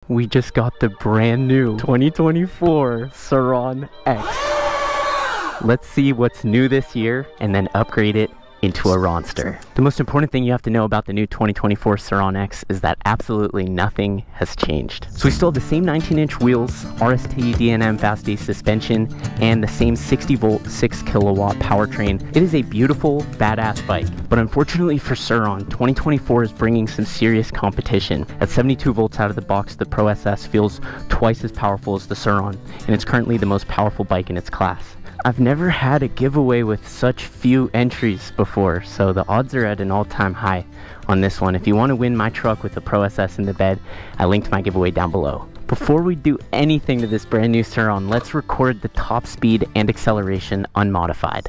We just got the brand new 2024 Surron X. Let's see what's new this year and then upgrade it into a Ronster. The most important thing you have to know about the new 2024 Surron X is that absolutely nothing has changed. So we still have the same 19-inch wheels, RST D&M Fast D suspension, and the same 60-volt, 6-kilowatt powertrain. It is a beautiful, badass bike. But unfortunately for Surron, 2024 is bringing some serious competition. At 72 volts out of the box, the Pro SS feels twice as powerful as the Surron, and it's currently the most powerful bike in its class. I've never had a giveaway with such few entries before, so the odds are at an all-time high on this one. If you want to win my truck with the Pro SS in the bed, I linked my giveaway down below. Before we do anything to this brand new Surron, let's record the top speed and acceleration unmodified.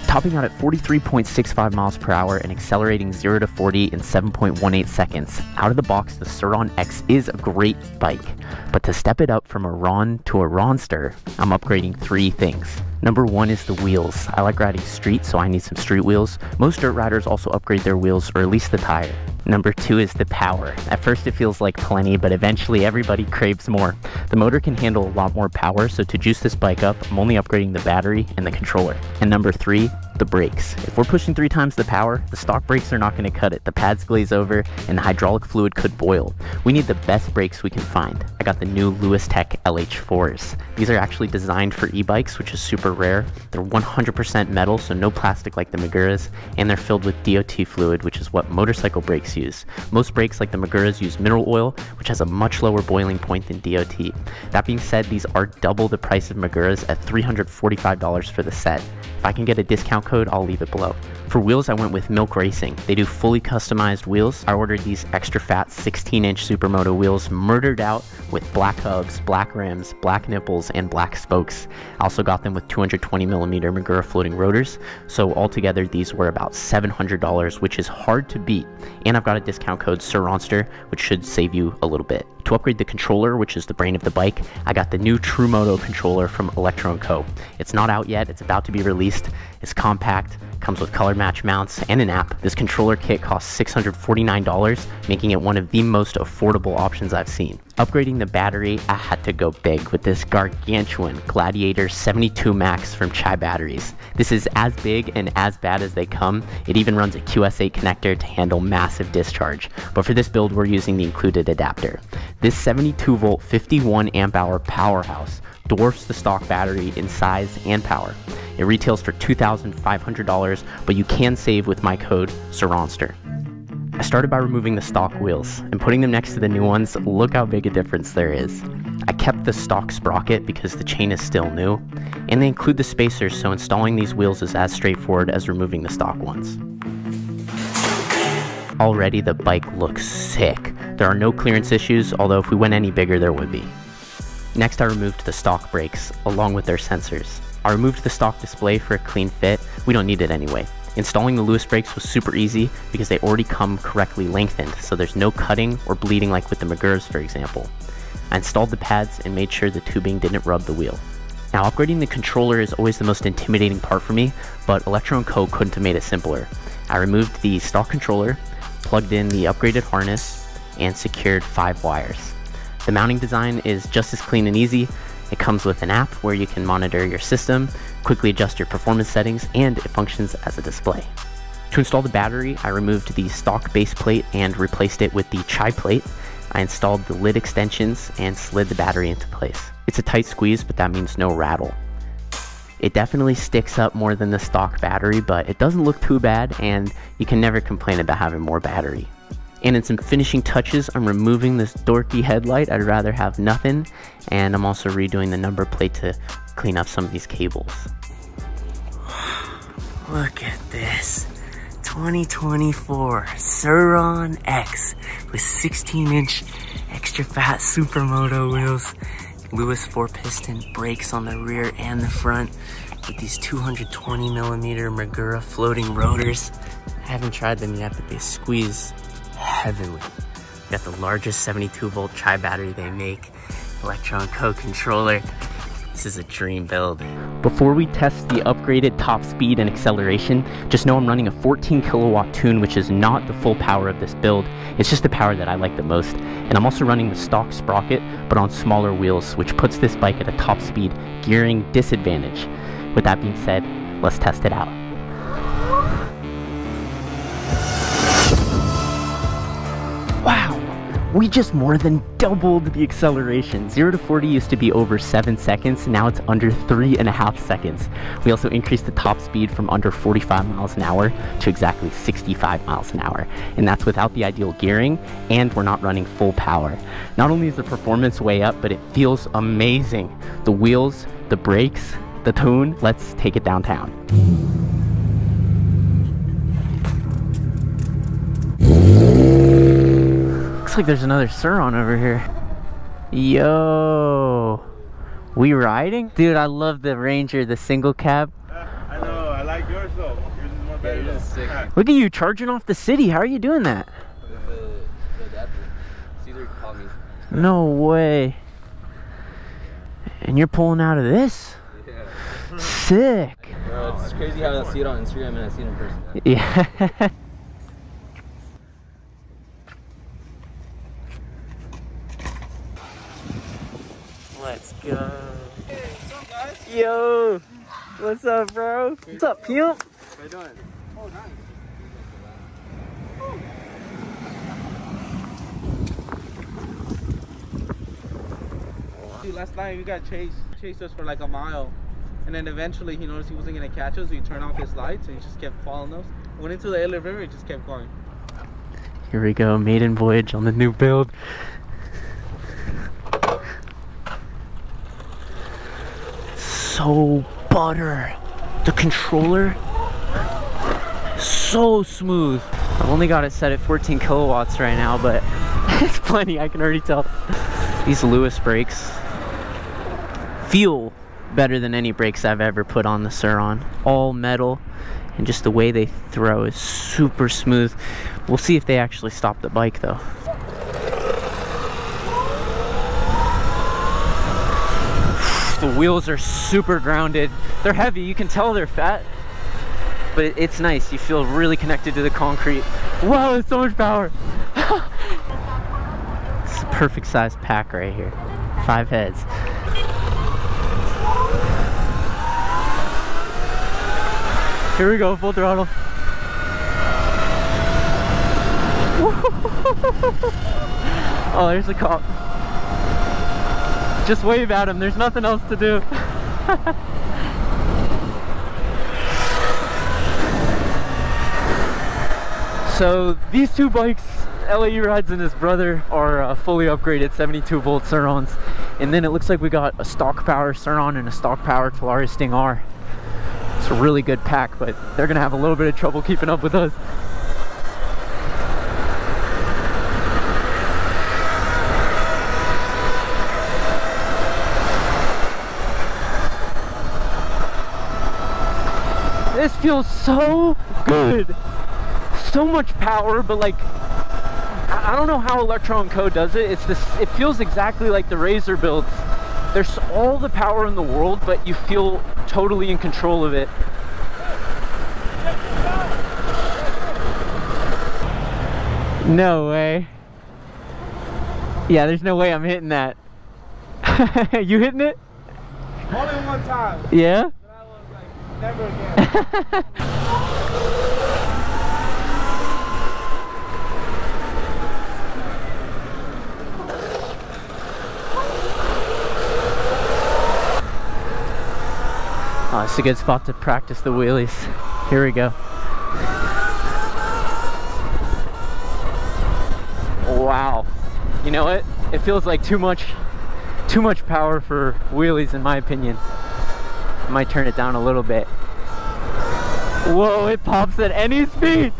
Topping out at 43.65 miles per hour and accelerating 0 to 40 in 7.18 seconds. Out of the box, the Surron X is a great bike, but to step it up from a Ron to a Ronster, I'm upgrading 3 things. Number 1 is the wheels. I like riding street, so I need some street wheels. Most dirt riders also upgrade their wheels, or at least the tire. Number 2 is the power. At first it feels like plenty, but eventually everybody craves more. The motor can handle a lot more power, so to juice this bike up, I'm only upgrading the battery and the controller. And number 3, the brakes. If we're pushing 3 times the power, the stock brakes are not going to cut it. The pads glaze over and the hydraulic fluid could boil. We need the best brakes we can find. I got the new Lewis Tech LH4s. These are actually designed for e-bikes, which is super rare. They're 100% metal, so no plastic like the Maguras, and they're filled with DOT fluid, which is what motorcycle brakes use. Most brakes like the Maguras use mineral oil, which has a much lower boiling point than DOT. That being said, these are double the price of Maguras at $345 for the set. If I can get a discount code, I'll leave it below. For wheels, I went with Milk Racing. They do fully customized wheels. I ordered these extra fat 16-inch supermoto wheels, murdered out with black hubs, black rims, black nipples, and black spokes. I also got them with 220mm Magura floating rotors, so altogether these were about $700, which is hard to beat. And I've got a discount code SurRonster, which should save you a little bit. To upgrade the controller, which is the brain of the bike, I got the new trumoto controller from Electro & Co. It's not out yet, it's about to be released. It's compact, comes with color match mounts and an app. This controller kit costs $649, making it one of the most affordable options I've seen. Upgrading the battery, I had to go big with this gargantuan Gladiator 72 Max from Chai Batteries. This is as big and as bad as they come. It even runs a QS8 connector to handle massive discharge, but for this build we're using the included adapter. This 72 volt 51 amp hour powerhouse dwarfs the stock battery in size and power. It retails for $2,500, but you can save with my code SurRonster. I started by removing the stock wheels and putting them next to the new ones. Look how big a difference there is. I kept the stock sprocket because the chain is still new, and they include the spacers, so installing these wheels is as straightforward as removing the stock ones. Already the bike looks sick. There are no clearance issues, although if we went any bigger there would be. Next I removed the stock brakes along with their sensors. I removed the stock display for a clean fit. We don't need it anyway. Installing the Lewis brakes was super easy because they already come correctly lengthened, so there's no cutting or bleeding like with the Maguras, for example. I installed the pads and made sure the tubing didn't rub the wheel. Now upgrading the controller is always the most intimidating part for me, but Electro & Co couldn't have made it simpler. I removed the stock controller, plugged in the upgraded harness, and secured 5 wires. The mounting design is just as clean and easy. It comes with an app where you can monitor your system, quickly adjust your performance settings, and it functions as a display. To install the battery, I removed the stock base plate and replaced it with the Chai plate. I installed the lid extensions and slid the battery into place. It's a tight squeeze, but that means no rattle. It definitely sticks up more than the stock battery, but it doesn't look too bad, and you can never complain about having more battery. And in some finishing touches, I'm removing this dorky headlight. I'd rather have nothing. And I'm also redoing the number plate to clean up some of these cables. Look at this. 2024 Surron X with 16-inch extra fat supermoto wheels. Lewis 4-piston brakes on the rear and the front with these 220mm Magura floating rotors. I haven't tried them yet, but they squeeze heavily. Got the largest 72 volt Chai battery they make, Electro & Co controller, This is a dream build. Before we test the upgraded top speed and acceleration, just know I'm running a 14 kilowatt tune, which is not the full power of this build. It's just the power that I like the most. And I'm also running the stock sprocket, but on smaller wheels, which puts this bike at a top speed gearing disadvantage. With that being said, let's test it out. Wow! We just more than doubled the acceleration. 0 to 40 used to be over 7 seconds, now it's under 3.5 seconds. We also increased the top speed from under 45 miles an hour to exactly 65 miles an hour. And that's without the ideal gearing, and we're not running full power. Not only is the performance way up, but it feels amazing. The wheels, the brakes, the tune. Let's take it downtown. Looks like there's another Surron over here. Yo, we riding? Dude, I love the Ranger, the single cab. I know, I like yours though. Yours is more better. Yours is sick. Look at you charging off the city. How are you doing that? The adapter. Caesar called me. No way. And you're pulling out of this? Yeah. Sick. Bro, it's crazy how I see it on Instagram and I see it in person. Yeah. Let's go. Hey, what's up, guys? Yo, what's up, bro? What's up, pimp? How you doing? Oh, nice. Dude, last night we got chased us for like a mile, and then eventually he noticed he wasn't gonna catch us. We turned off his lights and he just kept following us. Went into the LA River, he just kept going. Here we go, maiden voyage on the new build. So butter. The controller, so smooth. I've only got it set at 14 kilowatts right now, but it's plenty, I can already tell. These Lewis brakes feel better than any brakes I've ever put on the Surron. All metal, and just the way they throw is super smooth. We'll see if they actually stop the bike though. The wheels are super grounded. They're heavy, you can tell they're fat, but it's nice. You feel really connected to the concrete. Wow, there's so much power. It's a perfect size pack right here. 5 heads. Here we go, full throttle. Oh, there's a cop. Just wave at him, there's nothing else to do. So these two bikes, LAE Rides and his brother, are fully upgraded 72 volt Surrons. And then it looks like we got a stock power Surron and a stock power Telaria Sting R. It's a really good pack, but they're gonna have a little bit of trouble keeping up with us. This feels so good. So much power, but like, I don't know how Electro & Co does it. It feels exactly like the Razor builds. There's all the power in the world, but you feel totally in control of it. No way. Yeah, there's no way I'm hitting that. You hitting it? Only one time. Yeah? But I was like, never again. Oh, it's a good spot to practice the wheelies. Here we go. Wow. You know what? It feels like too much power for wheelies in my opinion. I might turn it down a little bit. Whoa, it pops at any speed.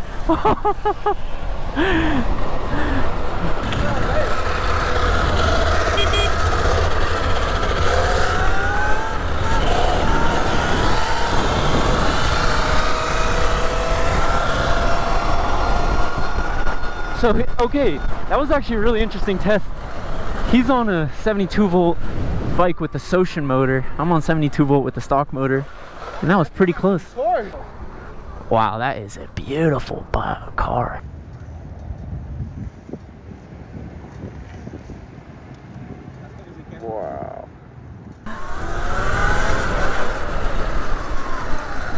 So, okay, that was actually a really interesting test. He's on a 72 volt bike with the Surron motor. I'm on 72 volt with the stock motor, and that was pretty close. Wow, that is a beautiful car. Wow.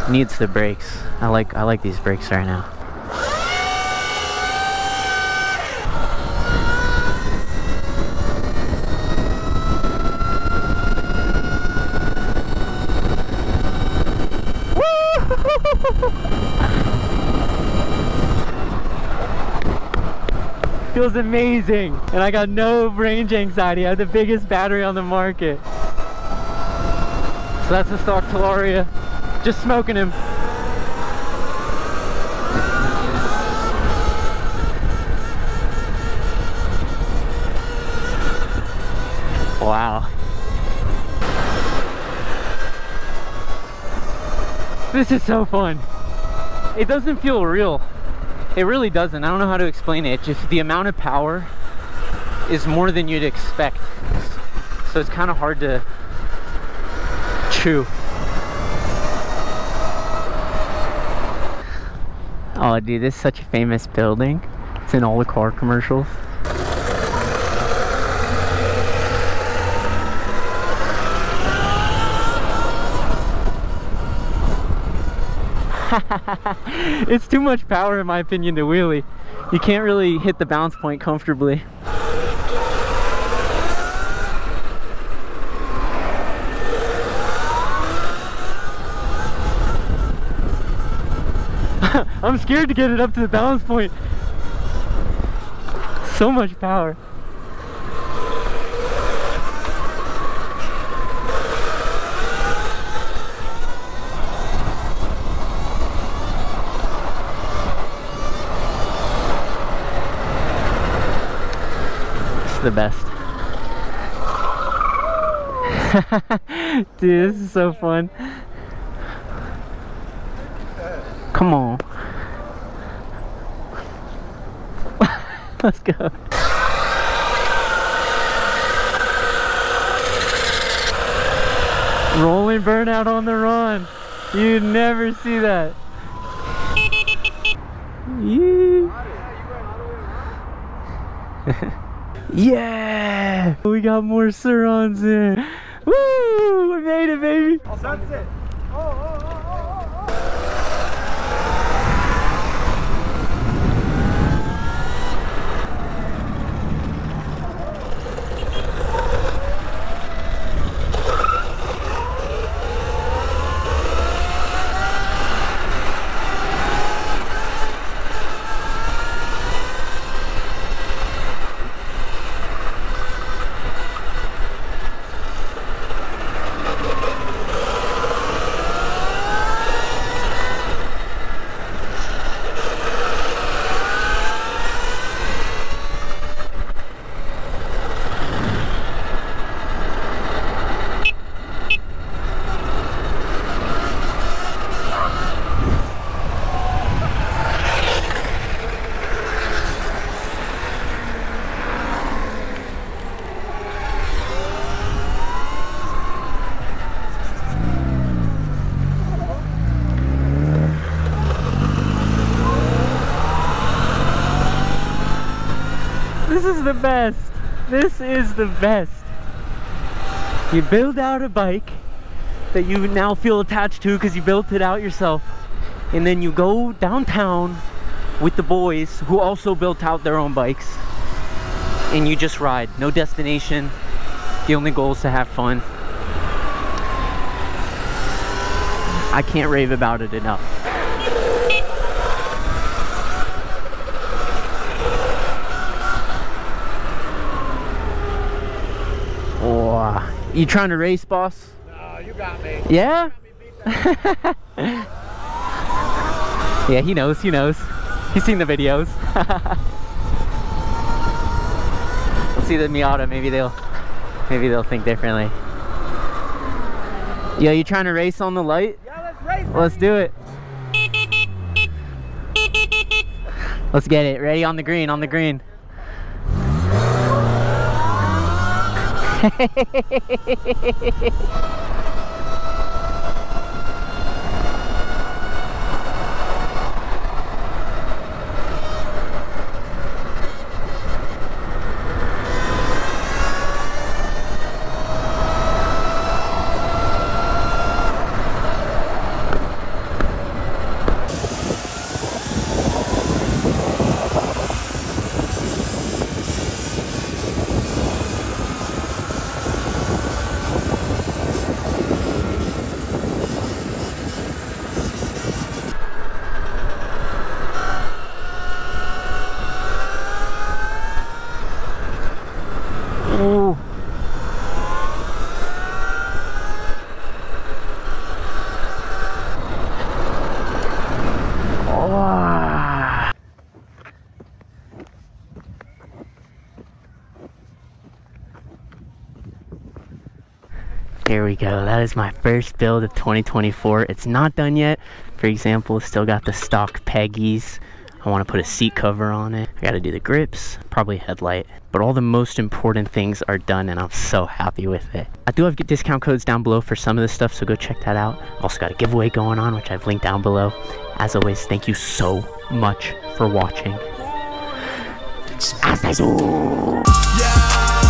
Needs the brakes. I like these brakes right now. Feels amazing, and I got no range anxiety. I have the biggest battery on the market. So that's the stock Talaria. Just smoking him. Wow. This is so fun. It doesn't feel real. It really doesn't. I don't know how to explain it. Just the amount of power is more than you'd expect. So it's kind of hard to chew. Oh dude, this is such a famous building. It's in all the car commercials. It's too much power in my opinion to wheelie. You can't really hit the bounce point comfortably. I'm scared to get it up to the balance point. So much power. The best. Dude, this is so fun. Come on. Let's go. Rolling burnout on the run. You'd never see that. Yeah! We got more Surrons in. Woo! We made it, baby! Sunset! This is the best. This is the best. You build out a bike that you now feel attached to because you built it out yourself, and then you go downtown with the boys who also built out their own bikes, and you just ride. No destination. The only goal is to have fun. I can't rave about it enough. You trying to race, boss? No, you got me. Yeah? Yeah, he knows, he knows. He's seen the videos. We'll see the Miata, maybe they'll think differently. Yo, you trying to race on the light? Yeah, let's race. Let's do it. Let's get it. Ready on the green, on the green. Ooh. Oh. There we go. That is my first build of 2024. It's not done yet. For example, still got the stock Peggies. I want to put a seat cover on it. I got to do the grips, probably a headlight. But all the most important things are done and I'm so happy with it. I do have discount codes down below for some of this stuff, so go check that out. Also got a giveaway going on, which I've linked down below. As always, thank you so much for watching. Hasta luego.